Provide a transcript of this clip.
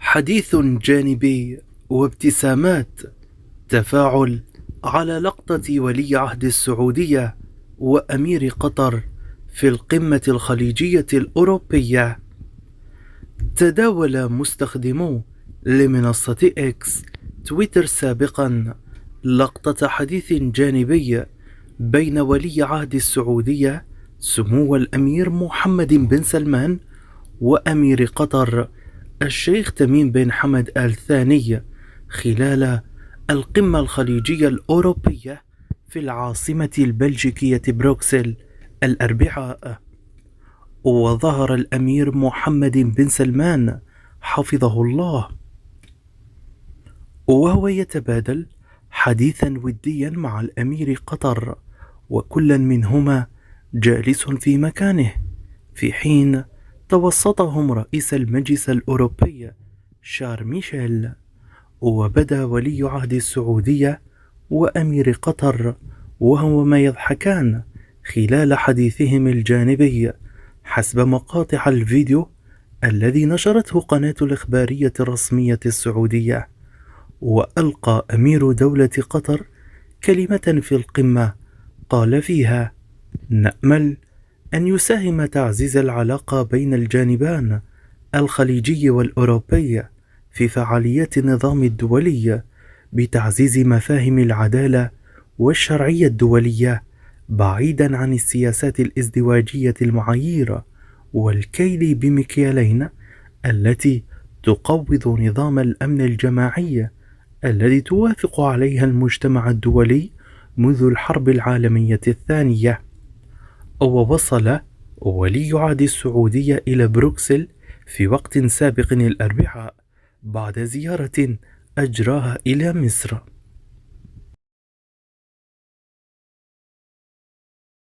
حديث جانبي وابتسامات تفاعل على لقطة ولي عهد السعودية وأمير قطر في القمة الخليجية الأوروبية. تداول مستخدمو لمنصة إكس تويتر سابقا لقطة حديث جانبي بين ولي عهد السعودية سمو الأمير محمد بن سلمان وأمير قطر الشيخ تميم بن حمد آل ثاني خلال القمة الخليجية الأوروبية في العاصمة البلجيكية بروكسل الأربعاء. وظهر الأمير محمد بن سلمان حفظه الله وهو يتبادل حديثا وديا مع الأمير قطر، وكل منهما جالس في مكانه، في حين توسطهم رئيس المجلس الأوروبي شارل ميشيل. وبدا ولي عهد السعودية وأمير قطر وهما يضحكان خلال حديثهم الجانبي حسب مقاطع الفيديو الذي نشرته قناة الإخبارية الرسمية السعودية. وألقى أمير دولة قطر كلمة في القمة قال فيها: نأمل أن يساهم تعزيز العلاقة بين الجانبان الخليجي والأوروبي في فعاليات النظام الدولي بتعزيز مفاهيم العدالة والشرعية الدولية، بعيدا عن السياسات الازدواجية المعايير والكيل بمكيالين التي تقوض نظام الأمن الجماعي الذي توافق عليها المجتمع الدولي منذ الحرب العالمية الثانية. ووصل ولي عهد السعودية إلى بروكسل في وقت سابق الأربعاء بعد زيارة أجراها إلى مصر.